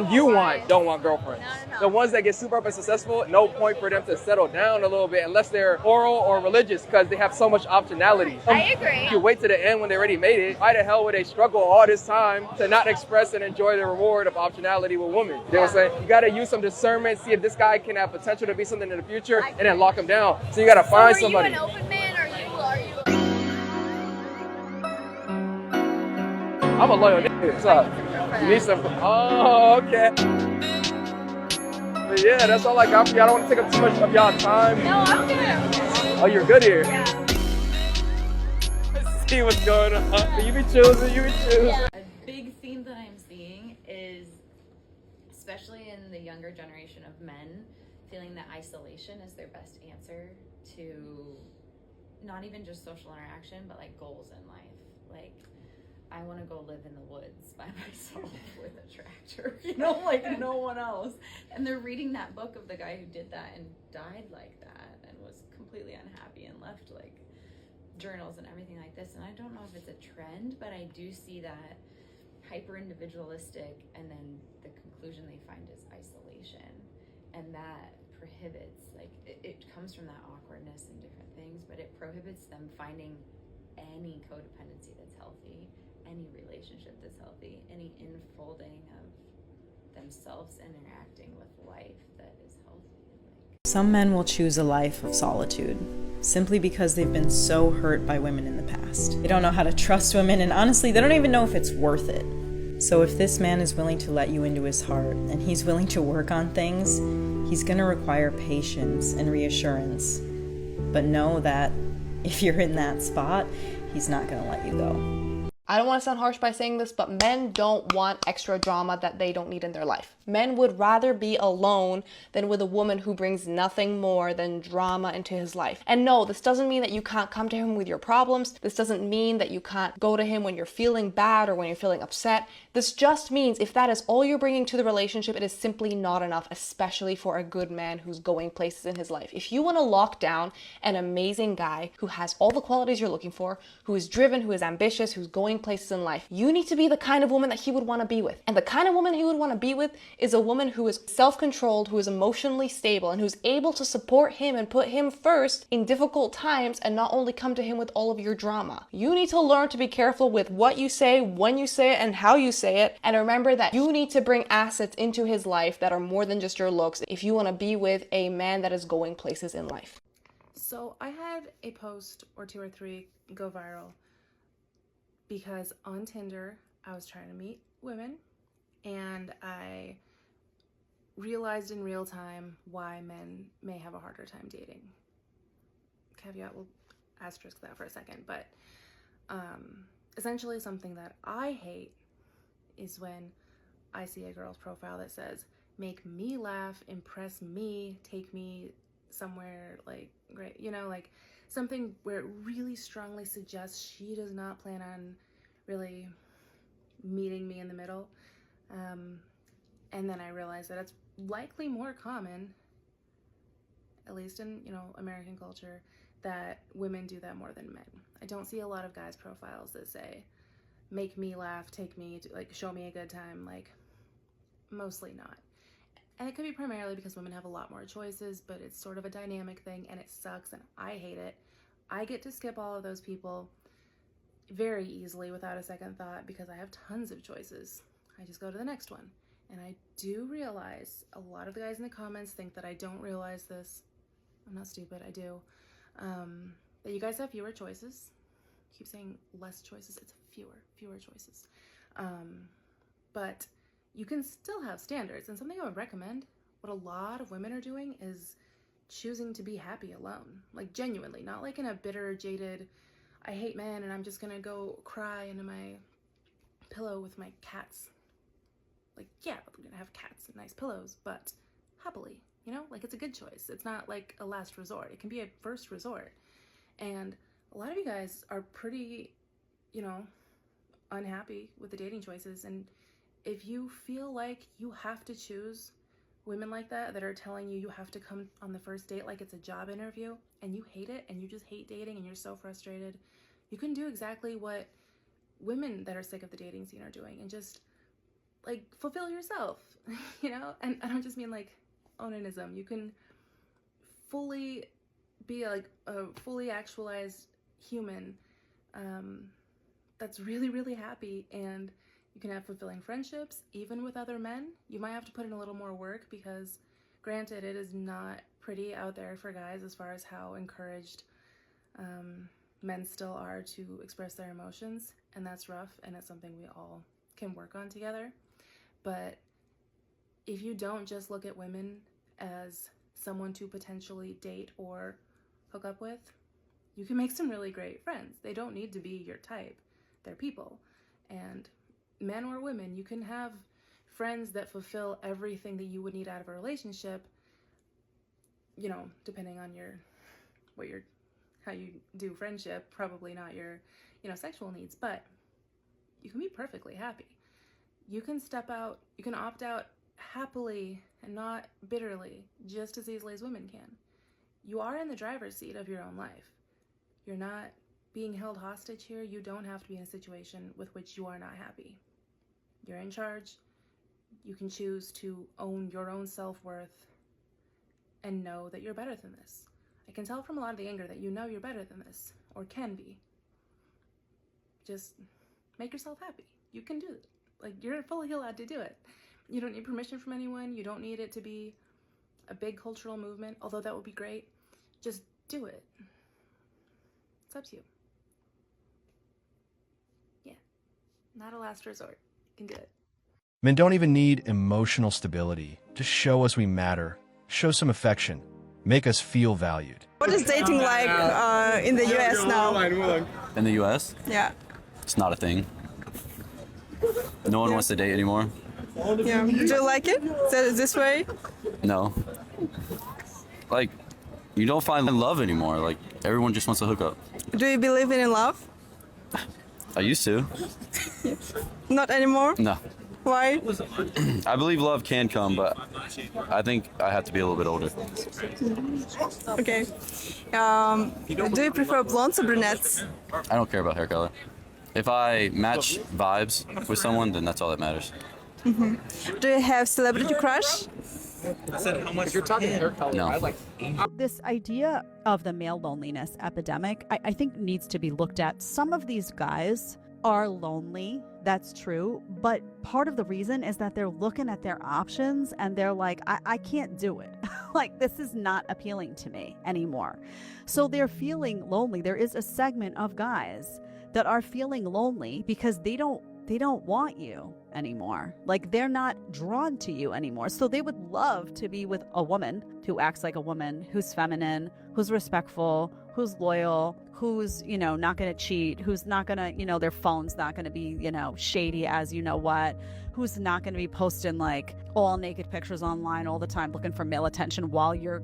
men you don't want girlfriends. No. The ones that get super up and successful, no point for them to settle down a little bit unless they're oral or religious, because they have so much optionality. I agree. If you wait to the end when they already made it, why the hell would they struggle all this time to not express and enjoy the reward of optionality with women? You know what I'm saying? You gotta use some discernment, see if this guy can have potential to be something in the future, and then lock him down. So you gotta find somebody. Are you an open man, or are you? I'm a loyal nigga. What's up? You need some? Oh, okay. But yeah, that's all I got for you. I don't want to take up too much of y'all time. No, I'm good. Oh, you're good here. Yeah. Let's see what's going on. You be choosing. Yeah. A big theme that I'm seeing is, especially in the younger generation of men, feeling that isolation is their best answer to not even just social interaction, but like goals in life. Like, I want to go live in the woods by myself with a tractor, like no one else. And they're reading that book of the guy who did that and died like that and was completely unhappy and left like journals and everything like this. And I don't know if it's a trend, but I do see that hyper individualistic, and then the conclusion they find is isolation, and that prohibits, like it comes from that awkwardness and different things, but it prohibits them finding any codependency that's healthy, any relationship that's healthy, any enfolding of themselves and interacting with life that is healthy. Some men will choose a life of solitude simply because they've been so hurt by women in the past. They don't know how to trust women, and honestly, they don't even know if it's worth it. So if this man is willing to let you into his heart and he's willing to work on things, he's going to require patience and reassurance. But know that if you're in that spot, he's not going to let you go. I don't want to sound harsh by saying this, but men don't want extra drama that they don't need in their life. Men would rather be alone than with a woman who brings nothing more than drama into his life. And no, this doesn't mean that you can't come to him with your problems. This doesn't mean that you can't go to him when you're feeling bad or when you're feeling upset. This just means if that is all you're bringing to the relationship, it is simply not enough, especially for a good man who's going places in his life. If you want to lock down an amazing guy who has all the qualities you're looking for, who is driven, who is ambitious, who's going places in life, you need to be the kind of woman that he would want to be with. And the kind of woman he would want to be with is a woman who is self-controlled, who is emotionally stable, and who's able to support him and put him first in difficult times, and not only come to him with all of your drama. You need to learn to be careful with what you say, when you say it, and how you say it. And remember that you need to bring assets into his life that are more than just your looks if you want to be with a man that is going places in life. So I had a post or 2 or 3 go viral because on Tinder I was trying to meet women, and I realized in real time why men may have a harder time dating. Caveat, we'll asterisk that for a second, but essentially something that I hate is when I see a girl's profile that says, make me laugh, impress me, take me somewhere like great, like something where it really strongly suggests she does not plan on really meeting me in the middle. And then I realized that it's likely more common, at least in, American culture, that women do that more than men. I don't see a lot of guys' profiles that say, make me laugh, take me, show me a good time, mostly not. And it could be primarily because women have a lot more choices, but it's sort of a dynamic thing, and it sucks, and I hate it. I get to skip all of those people very easily without a second thought because I have tons of choices. I just go to the next one. And I do realize a lot of the guys in the comments think that I don't realize this. I'm not stupid, I do. That you guys have fewer choices. I keep saying less choices, it's fewer choices. But you can still have standards, and something I would recommend, what a lot of women are doing is choosing to be happy alone. Genuinely, not like in a bitter, jaded, I hate men and I'm just gonna go cry into my pillow with my cats. Yeah, we're gonna have cats and nice pillows, but happily, it's a good choice. It's not like a last resort. It can be a first resort. And a lot of you guys are pretty, unhappy with the dating choices. And if you feel like you have to choose women like that are telling you have to come on the first date like it's a job interview, and you hate it and you just hate dating and you're so frustrated, you can do exactly what women that are sick of the dating scene are doing and just like fulfill yourself, you know? And I don't just mean like onanism. You can fully be like a fully actualized human that's really, really happy, and you can have fulfilling friendships even with other men. You might have to put in a little more work because granted, it is not pretty out there for guys as far as how encouraged men still are to express their emotions, and that's rough, and it's something we all can work on together. But if you don't just look at women as someone to potentially date or hook up with, you can make some really great friends. They don't need to be your type. They're people. And men or women, you can have friends that fulfill everything that you would need out of a relationship, you know, depending on how you do friendship, probably not your, you know, sexual needs, but you can be perfectly happy. You can step out, you can opt out happily and not bitterly, just as easily as women can. You are in the driver's seat of your own life. You're not being held hostage here. You don't have to be in a situation with which you are not happy. You're in charge. You can choose to own your own self-worth and know that you're better than this. I can tell from a lot of the anger that you know you're better than this, or can be. Just make yourself happy. You can do it. Like, you're fully allowed to do it. You don't need permission from anyone. You don't need it to be a big cultural movement, although that would be great. Just do it. It's up to you. Yeah. Not a last resort. You can do it. Men don't even need emotional stability. Just show us we matter. Show some affection. Make us feel valued. What is dating like in the US now? In the US? Yeah. It's not a thing. No one wants to date anymore. Yeah. Do you like it? This way? No. Like, you don't find love anymore. Like, everyone just wants to hook up. Do you believe in love? I used to. Not anymore? No. Why? I believe love can come, but I think I have to be a little bit older. Okay. Do you prefer blondes or brunettes? I don't care about hair color. If I match vibes with someone, then that's all that matters. Do you have celebrity crush? You're talking hair color. No. I like This idea of the male loneliness epidemic, I think needs to be looked at. Some of these guys are lonely, that's true, but part of the reason is that they're looking at their options and they're like, I can't do it. Like, this is not appealing to me anymore. So they're feeling lonely. There is a segment of guys that are feeling lonely because they don't want you anymore. Like, they're not drawn to you anymore. So they would love to be with a woman who acts like a woman, who's feminine, who's respectful, who's loyal, who's, you know, not going to cheat, who's not going to, you know, their phone's not going to be, you know, shady as you know what, who's not going to be posting like all naked pictures online all the time looking for male attention while you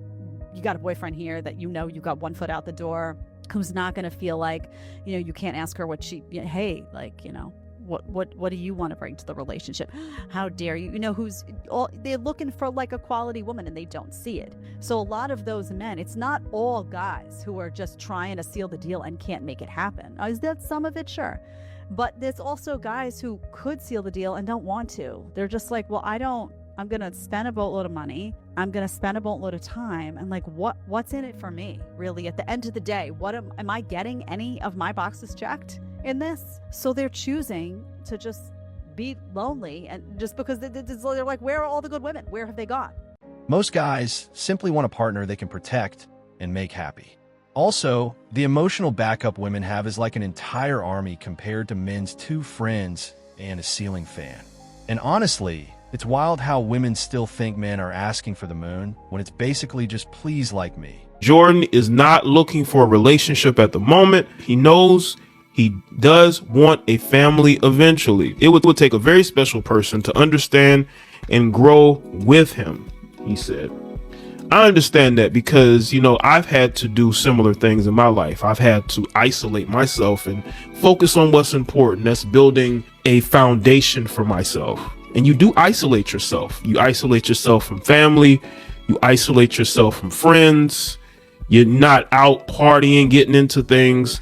got a boyfriend here that, you know, you got one foot out the door, who's not going to feel like, you know, you can't ask her what she, hey, like, you know, what do you want to bring to the relationship? How dare you? You know, they're looking for like a quality woman and they don't see it. So a lot of those men, it's not all guys who are just trying to seal the deal and can't make it happen. Is that some of it? Sure. But there's also guys who could seal the deal and don't want to. They're just like, well, I'm going to spend a boatload of money. I'm going to spend a boatload of time. And like, what's in it for me? Really, at the end of the day, am I getting any of my boxes checked in this? So they're choosing to just be lonely, and just because they're like, where are all the good women? Where have they gone? Most guys simply want a partner they can protect and make happy. Also, the emotional backup women have is like an entire army compared to men's 2 friends and a ceiling fan. And honestly, it's wild how women still think men are asking for the moon when it's basically just please like me. Jordan is not looking for a relationship at the moment. He knows he does want a family eventually. It would take a very special person to understand and grow with him, he said. I understand that because, you know, I've had to do similar things in my life. I've had to isolate myself and focus on what's important. That's building a foundation for myself. And you do isolate yourself. You isolate yourself from family. You isolate yourself from friends. You're not out partying, getting into things.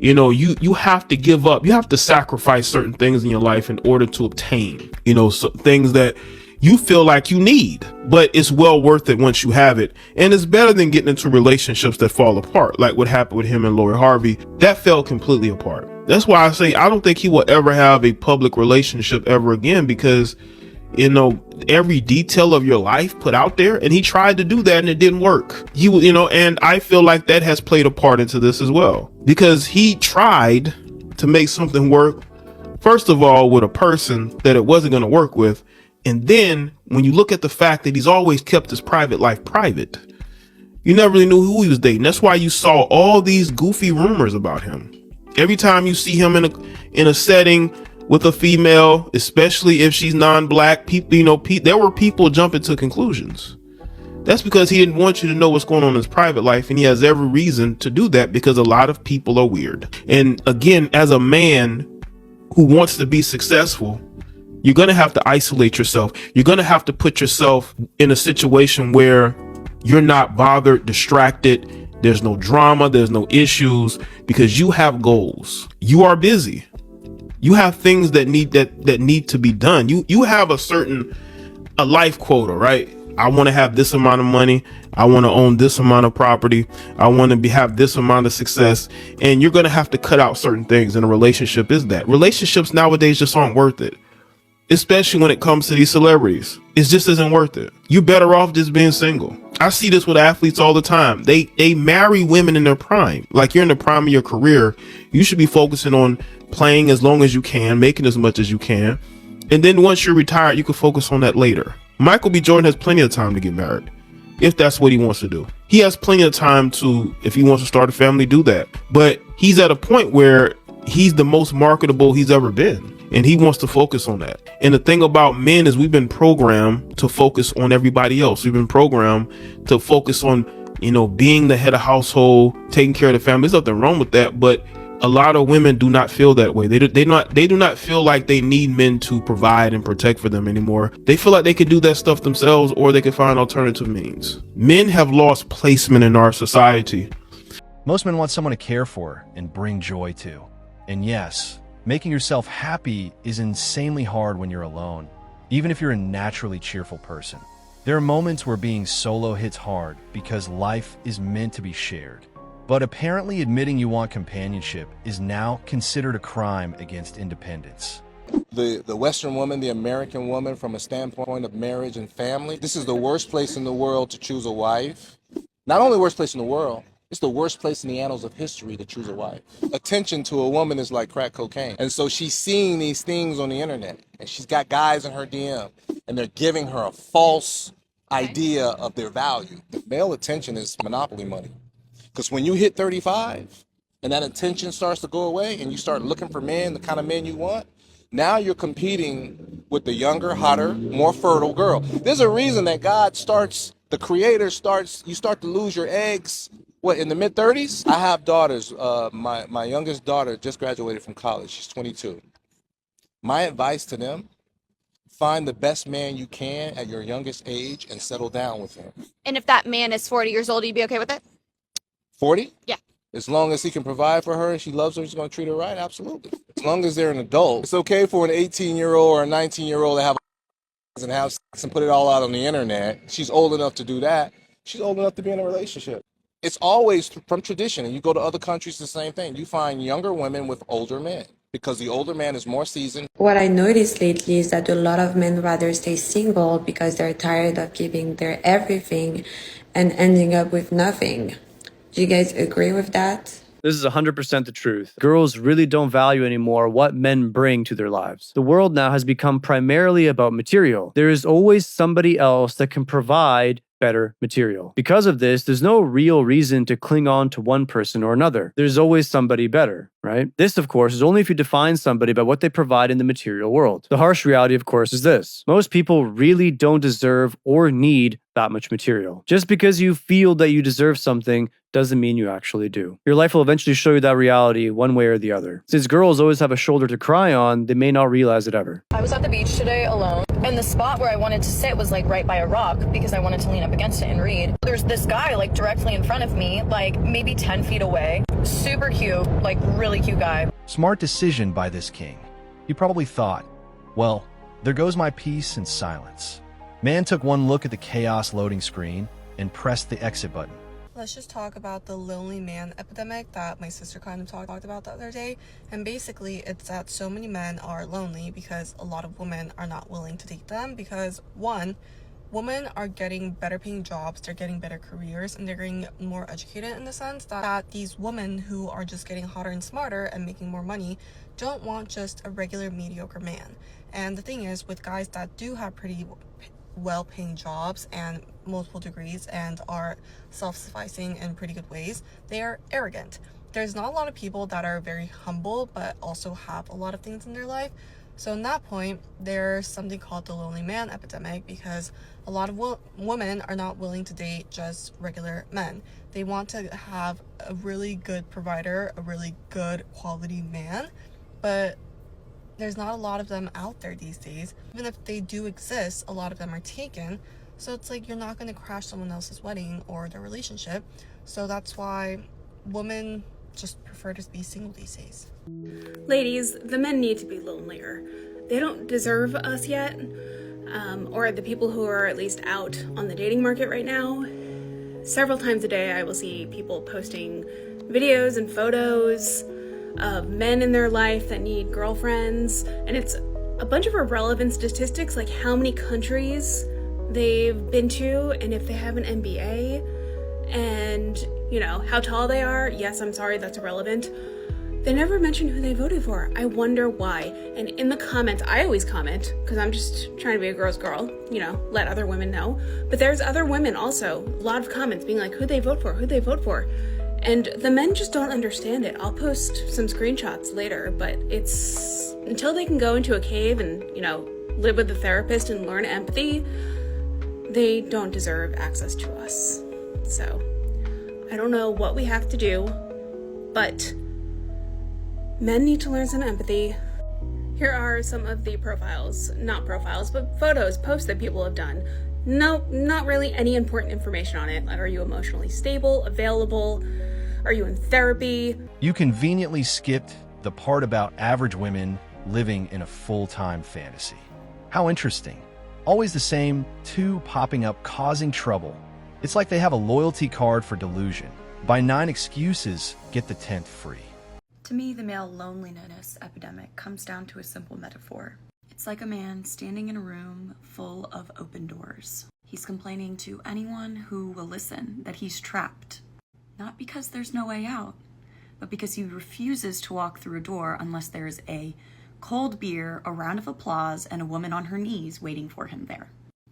You know, you have to give up. You have to sacrifice certain things in your life in order to obtain, you know, things that you feel like you need, but it's well worth it once you have it. And it's better than getting into relationships that fall apart, like what happened with him and Lori Harvey. That fell completely apart. That's why I say I don't think he will ever have a public relationship ever again, because, you know, every detail of your life put out there, and he tried to do that and it didn't work. He, you know, and I feel like that has played a part into this as well, because he tried to make something work, first of all, with a person that it wasn't going to work with. And then when you look at the fact that he's always kept his private life private, you never really knew who he was dating. That's why you saw all these goofy rumors about him. Every time you see him in a setting with a female, especially if she's non-black, people, you know, there were people jumping to conclusions. That's because he didn't want you to know what's going on in his private life, and he has every reason to do that, because a lot of people are weird. And again, as a man who wants to be successful, you're going to have to isolate yourself. You're going to have to put yourself in a situation where you're not bothered, distracted. There's no drama. There's no issues, because you have goals. You are busy. You have things that need to be done. You have a life quota, right? I want to have this amount of money. I want to own this amount of property. I want to have this amount of success. And you're going to have to cut out certain things. And a relationship is that. Relationships nowadays just aren't worth it, especially when it comes to these celebrities. It just isn't worth it. You're better off just being single. I see this with athletes all the time. They marry women in their prime. Like, you're in the prime of your career. You should be focusing on playing as long as you can, making as much as you can. And then once you're retired, you can focus on that later. Michael B. Jordan has plenty of time to get married, if that's what he wants to do. He has plenty of time to, if he wants to start a family, do that. But he's at a point where he's the most marketable he's ever been, and he wants to focus on that. And the thing about men is, we've been programmed to focus on everybody else. We've been programmed to focus on, you know, being the head of household, taking care of the family. There's nothing wrong with that, but a lot of women do not feel that way. They do not feel like they need men to provide and protect for them anymore. They feel like they can do that stuff themselves, or they can find alternative means. Men have lost placement in our society. Most men want someone to care for and bring joy to. And yes, making yourself happy is insanely hard when you're alone, even if you're a naturally cheerful person. There are moments where being solo hits hard because life is meant to be shared. But apparently admitting you want companionship is now considered a crime against independence. The Western woman, the American woman, from a standpoint of marriage and family, this is the worst place in the world to choose a wife. Not only worst place in the world, it's the worst place in the annals of history to choose a wife. Attention to a woman is like crack cocaine. And so she's seeing these things on the internet, and she's got guys in her DM, and they're giving her a false idea of their value. The male attention is monopoly money. Because when you hit 35 and that attention starts to go away and you start looking for men, the kind of men you want, now you're competing with the younger, hotter, more fertile girl. There's a reason that the creator starts, you start to lose your eggs, in the mid-30s? I have daughters. My youngest daughter just graduated from college. She's 22. My advice to them, find the best man you can at your youngest age and settle down with him. And if that man is 40 years old, you'd be okay with it? 40? Yeah. As long as he can provide for her and she loves her, he's going to treat her right, absolutely. As long as they're an adult. It's okay for an 18-year-old or a 19-year-old to have and have sex and put it all out on the internet. She's old enough to do that. She's old enough to be in a relationship. It's always from tradition, and you go to other countries, the same thing. You find younger women with older men because the older man is more seasoned. What I noticed lately is that a lot of men rather stay single because they're tired of giving their everything and ending up with nothing. Do you guys agree with that? This is 100% the truth. Girls really don't value anymore what men bring to their lives. The world now has become primarily about material. There is always somebody else that can provide better material. Because of this, there's no real reason to cling on to one person or another. There's always somebody better, right? This, of course, is only if you define somebody by what they provide in the material world. The harsh reality, of course, is this. Most people really don't deserve or need that much material. Just because you feel that you deserve something doesn't mean you actually do. Your life will eventually show you that reality one way or the other. Since girls always have a shoulder to cry on, they may not realize it ever. I was at the beach today alone, and the spot where I wanted to sit was like right by a rock because I wanted to lean up against it and read. There's this guy like directly in front of me, like maybe 10 feet away. super cute, like really cute guy. Smart decision by this king. He probably thought, well, there goes my peace and silence. Man took one look at the chaos loading screen and pressed the exit button. Let's just talk about the lonely man epidemic that my sister kind of talked about the other day. And basically, it's that so many men are lonely because a lot of women are not willing to date them because, one, women are getting better paying jobs, they're getting better careers, and they're getting more educated in the sense that these women who are just getting hotter and smarter and making more money don't want just a regular mediocre man. And the thing is, with guys that do have pretty well-paying jobs and multiple degrees and are self-sufficing in pretty good ways, they are arrogant. There's not a lot of people that are very humble but also have a lot of things in their life. So in that point, there's something called the lonely man epidemic because a lot of women are not willing to date just regular men. They want to have a really good provider, a really good quality man, but there's not a lot of them out there these days. Even if they do exist, a lot of them are taken. So it's like you're not going to crash someone else's wedding or their relationship. So that's why women just prefer to be single these days. Ladies, the men need to be lonelier. They don't deserve us yet, or the people who are at least out on the dating market right now. Several times a day I will see people posting videos and photos of men in their life that need girlfriends, and it's a bunch of irrelevant statistics like how many countries they've been to and if they have an MBA and, you know, how tall they are. Yes, I'm sorry, that's irrelevant. They never mention who they voted for. I wonder why. And in the comments, I always comment because I'm just trying to be a girl's girl, you know, let other women know. But there's other women also, a lot of comments being like, who'd they vote for? Who'd they vote for? And the men just don't understand it. I'll post some screenshots later, but it's until they can go into a cave and, you know, live with a therapist and learn empathy, they don't deserve access to us. So I don't know what we have to do, but men need to learn some empathy. Here are some of the not profiles, but photos, posts that people have done. No, not really any important information on it. Like, are you emotionally stable, available? Are you in therapy? You conveniently skipped the part about average women living in a full-time fantasy. How interesting. Always the same two popping up causing trouble. It's like they have a loyalty card for delusion. Buy 9 excuses, get the 10th free. To me, the male loneliness epidemic comes down to a simple metaphor. It's like a man standing in a room full of open doors. He's complaining to anyone who will listen that he's trapped. Not because there's no way out, but because he refuses to walk through a door unless there's a cold beer, a round of applause, and a woman on her knees waiting for him there.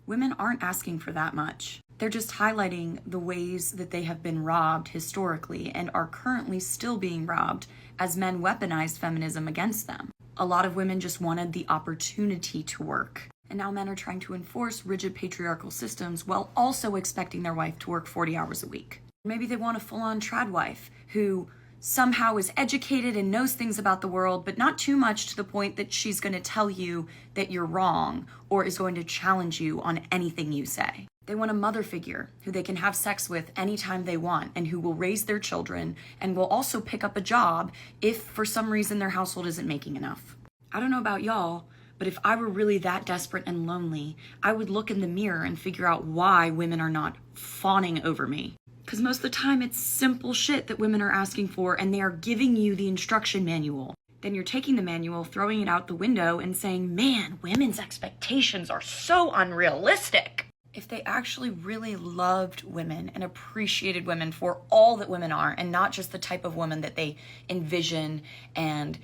Women aren't asking for that much. They're just highlighting the ways that they have been robbed historically and are currently still being robbed as men weaponized feminism against them. A lot of women just wanted the opportunity to work. And now men are trying to enforce rigid patriarchal systems while also expecting their wife to work 40 hours a week. Maybe they want a full-on trad wife who somehow is educated and knows things about the world, but not too much to the point that she's going to tell you that you're wrong or is going to challenge you on anything you say. They want a mother figure who they can have sex with anytime they want and who will raise their children and will also pick up a job if for some reason their household isn't making enough. I don't know about y'all, but if I were really that desperate and lonely, I would look in the mirror and figure out why women are not fawning over me. Because most of the time it's simple shit that women are asking for and they are giving you the instruction manual. Then you're taking the manual, throwing it out the window and saying, man, women's expectations are so unrealistic. If they actually really loved women and appreciated women for all that women are and not just the type of woman that they envision and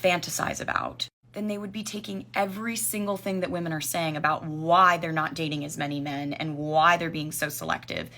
fantasize about, then they would be taking every single thing that women are saying about why they're not dating as many men and why they're being so selective.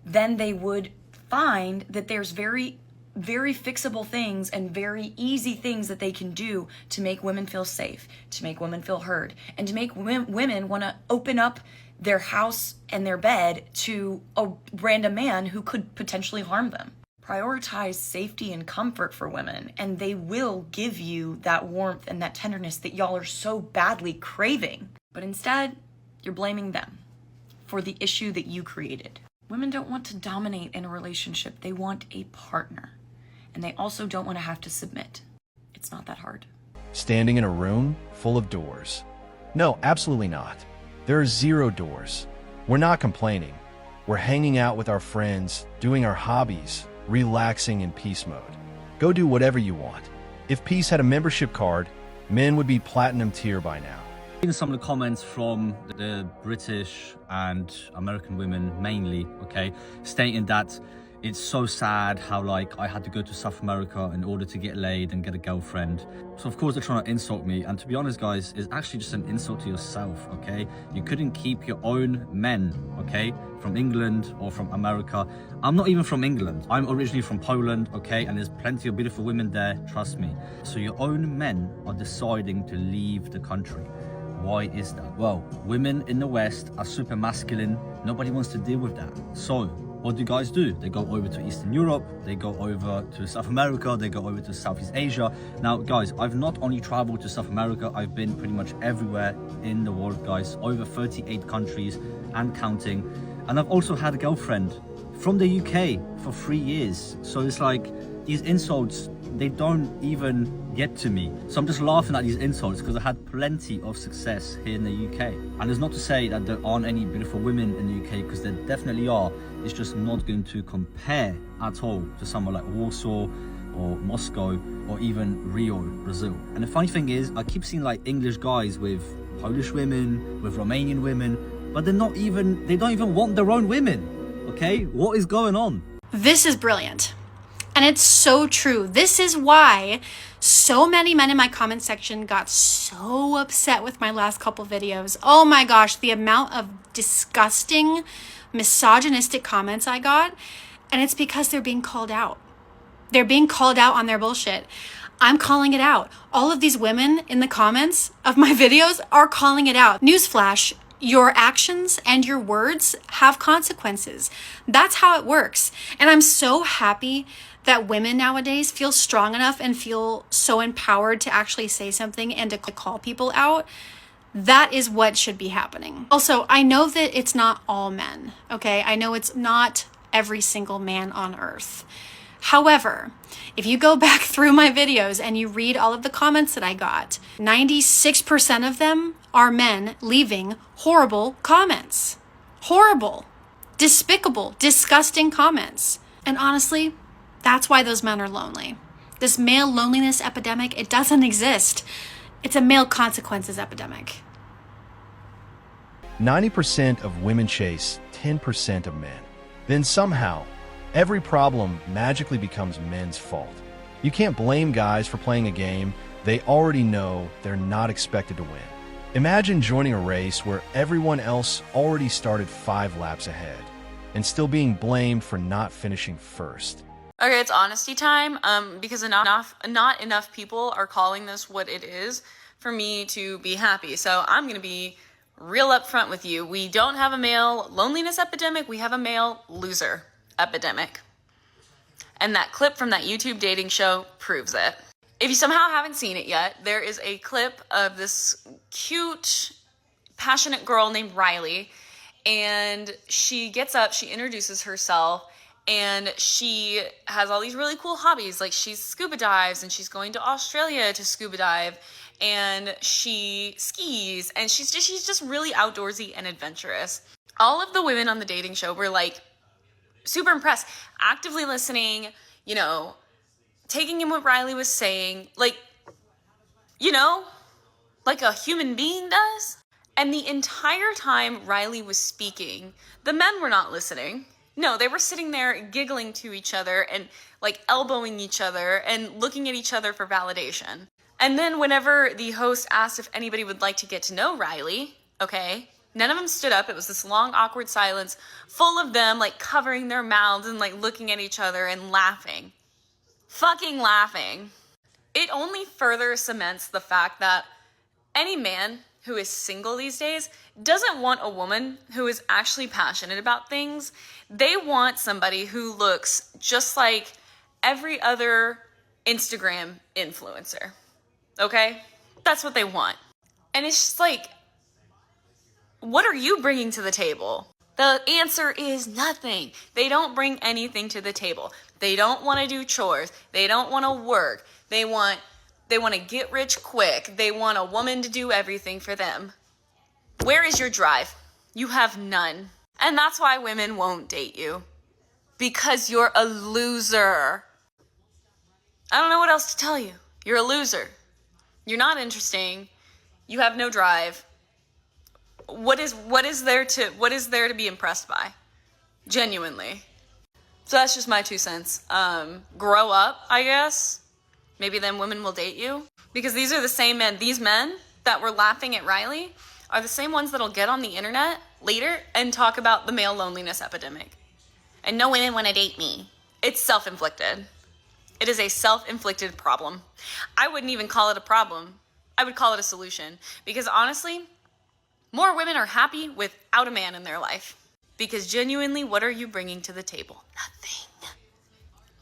Then they would find that there's very, very fixable things and very easy things that they can do to make women feel safe, to make women feel heard, and to make women want to open up their house and their bed to a random man who could potentially harm them. Prioritize safety and comfort for women, and they will give you that warmth and that tenderness that y'all are so badly craving. But instead, you're blaming them for the issue that you created. Women don't want to dominate in a relationship. They want a partner. and they also don't want to have to submit. It's not that hard. Standing in a room full of doors. No, absolutely not. There are 0 doors. We're not complaining. We're hanging out with our friends, doing our hobbies, relaxing in peace mode. Go do whatever you want. If peace had a membership card, men would be platinum tier by now. In some of the comments from the British and American women mainly, okay, stating that it's so sad how like I had to go to South America in order to get laid and get a girlfriend. So of course they're trying to insult me, and to be honest guys, it's actually just an insult to yourself, okay? You couldn't keep your own men, okay, from England or from America. I'm not even from England. I'm originally from Poland, okay, and there's plenty of beautiful women there, trust me. So your own men are deciding to leave the country. Why is that? Well, women in the West are super masculine. Nobody wants to deal with that. So what do guys do? They go over to Eastern Europe, they go over to South America, they go over to Southeast Asia. Now guys, I've not only traveled to South America, I've been pretty much everywhere in the world, guys, over 38 countries and counting. And I've also had a girlfriend from the UK for 3 years. So it's like, these insults, they don't even get to me. So I'm just laughing at these insults because I had plenty of success here in the UK. And it's not to say that there aren't any beautiful women in the UK, because there definitely are. It's just not going to compare at all to somewhere like Warsaw or Moscow or even Rio, Brazil. And the funny thing is, I keep seeing like English guys with Polish women, with Romanian women, but they don't even want their own women. Okay, what is going on? This is brilliant. And it's so true. This is why so many men in my comment section got so upset with my last couple videos. Oh my gosh, the amount of disgusting, misogynistic comments I got. And it's because they're being called out. They're being called out on their bullshit. I'm calling it out. All of these women in the comments of my videos are calling it out. Newsflash. Your actions and your words have consequences. That's how it works. And I'm so happy that women nowadays feel strong enough and feel so empowered to actually say something and to call people out. That is what should be happening. Also, I know that it's not all men, okay? I know it's not every single man on earth. However, if you go back through my videos and you read all of the comments that I got, 96% of them are men leaving horrible comments. Horrible, despicable, disgusting comments. And honestly, that's why those men are lonely. This male loneliness epidemic, it doesn't exist. It's a male consequences epidemic. 90% of women chase 10% of men. Then somehow, every problem magically becomes men's fault. You can't blame guys for playing a game they already know they're not expected to win. Imagine joining a race where everyone else already started 5 laps ahead and still being blamed for not finishing first. Okay, it's honesty time, because not enough people are calling this what it is for me to be happy. So I'm going to be real upfront with you. We don't have a male loneliness epidemic. We have a male loser epidemic. And that clip from that YouTube dating show proves it. If you somehow haven't seen it yet, there is a clip of this cute, passionate girl named Riley. And she gets up, she introduces herself, and she has all these really cool hobbies. Like she scuba dives, and she's going to Australia to scuba dive, and she skis, and she's just really outdoorsy and adventurous. All of the women on the dating show were like super impressed, actively listening, you know, taking in what Riley was saying, like, you know, like a human being does. And the entire time Riley was speaking, the men were not listening. No, they were sitting there giggling to each other and like elbowing each other and looking at each other for validation. And then whenever the host asked if anybody would like to get to know Riley, okay, none of them stood up. It was this long, awkward silence full of them like covering their mouths and like looking at each other and laughing. Fucking laughing. It only further cements the fact that any man who is single these days doesn't want a woman who is actually passionate about things. They want somebody who looks just like every other Instagram influencer. Okay? That's what they want. And it's just like, what are you bringing to the table? The answer is nothing. They don't bring anything to the table. They don't want to do chores. They don't want to work. They want to get rich quick. They want a woman to do everything for them. Where is your drive? You have none. And that's why women won't date you. Because you're a loser. I don't know what else to tell you. You're a loser. You're not interesting. You have no drive. What is there to be impressed by? Genuinely. So that's just my 2 cents. Grow up, I guess. Maybe then women will date you. Because these are the same men. These men that were laughing at Riley are the same ones that'll get on the internet later and talk about the male loneliness epidemic. And no women want to date me. It's self-inflicted. It is a self-inflicted problem. I wouldn't even call it a problem. I would call it a solution. Because honestly, more women are happy without a man in their life. Because genuinely, what are you bringing to the table?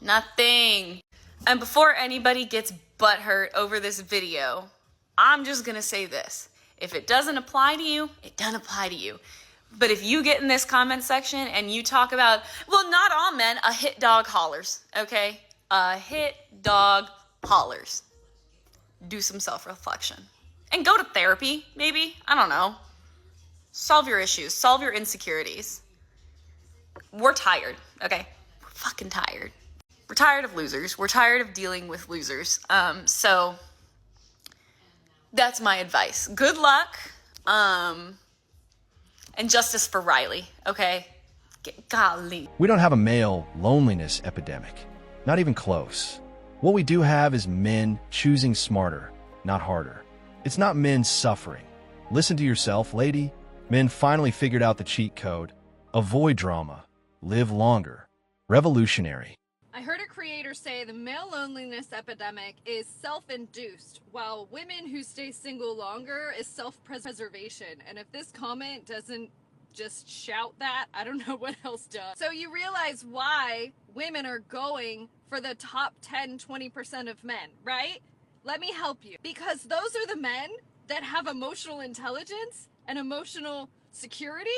Nothing. And before anybody gets butthurt over this video, I'm just gonna say this. If it doesn't apply to you, it doesn't apply to you. But if you get in this comment section and you talk about, well, not all men, a hit dog hollers, okay? A hit dog hollers. Do some self-reflection. And go to therapy, maybe. I don't know. Solve your issues. Solve your insecurities. We're tired, okay? We're fucking tired. We're tired of losers. We're tired of dealing with losers. So that's my advice. Good luck. And justice for Riley, okay? Golly. We don't have a male loneliness epidemic. Not even close. What we do have is men choosing smarter, not harder. It's not men suffering. Listen to yourself, lady. Men finally figured out the cheat code. Avoid drama. Live longer. Revolutionary. I heard a creator say the male loneliness epidemic is self-induced, while women who stay single longer is self-preservation. And if this comment doesn't just shout that, I don't know what else does. So you realize why women are going for the top 10-20% of men, right? Let me help you. Because those are the men that have emotional intelligence and emotional security.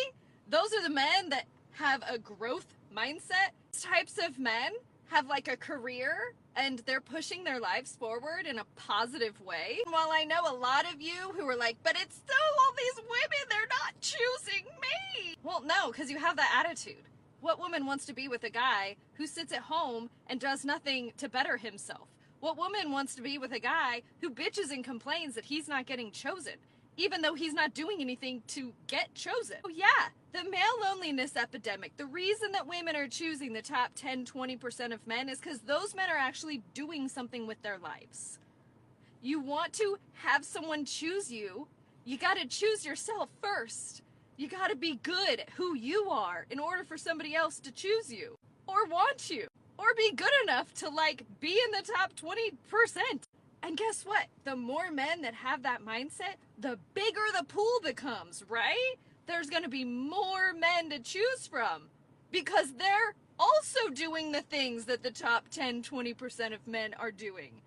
Those are the men that have a growth mindset. These types of men have like a career and they're pushing their lives forward in a positive way. While I know a lot of you who are like, but it's still all these women, they're not choosing me. Well, no, because you have that attitude. What woman wants to be with a guy who sits at home and does nothing to better himself? What woman wants to be with a guy who bitches and complains that he's not getting chosen, even though he's not doing anything to get chosen? Oh yeah, the male loneliness epidemic. The reason that women are choosing the top 10-20% of men is because those men are actually doing something with their lives. You want to have someone choose you, you gotta choose yourself first. You gotta be good at who you are in order for somebody else to choose you, or want you, or be good enough to like be in the top 20%. And guess what? The more men that have that mindset, the bigger the pool becomes, right? There's gonna be more men to choose from because they're also doing the things that the top 10-20% of men are doing.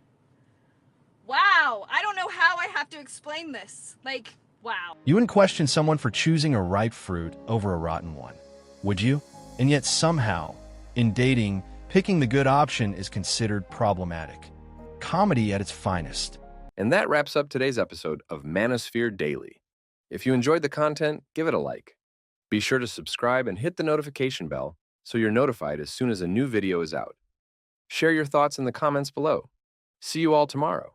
Wow, I don't know how I have to explain this. Like, wow. You wouldn't question someone for choosing a ripe fruit over a rotten one, would you? And yet somehow, in dating, picking the good option is considered problematic. Comedy at its finest. And that wraps up today's episode of Manosphere Daily. If you enjoyed the content, give it a like. Be sure to subscribe and hit the notification bell so you're notified as soon as a new video is out. Share your thoughts in the comments below. See you all tomorrow.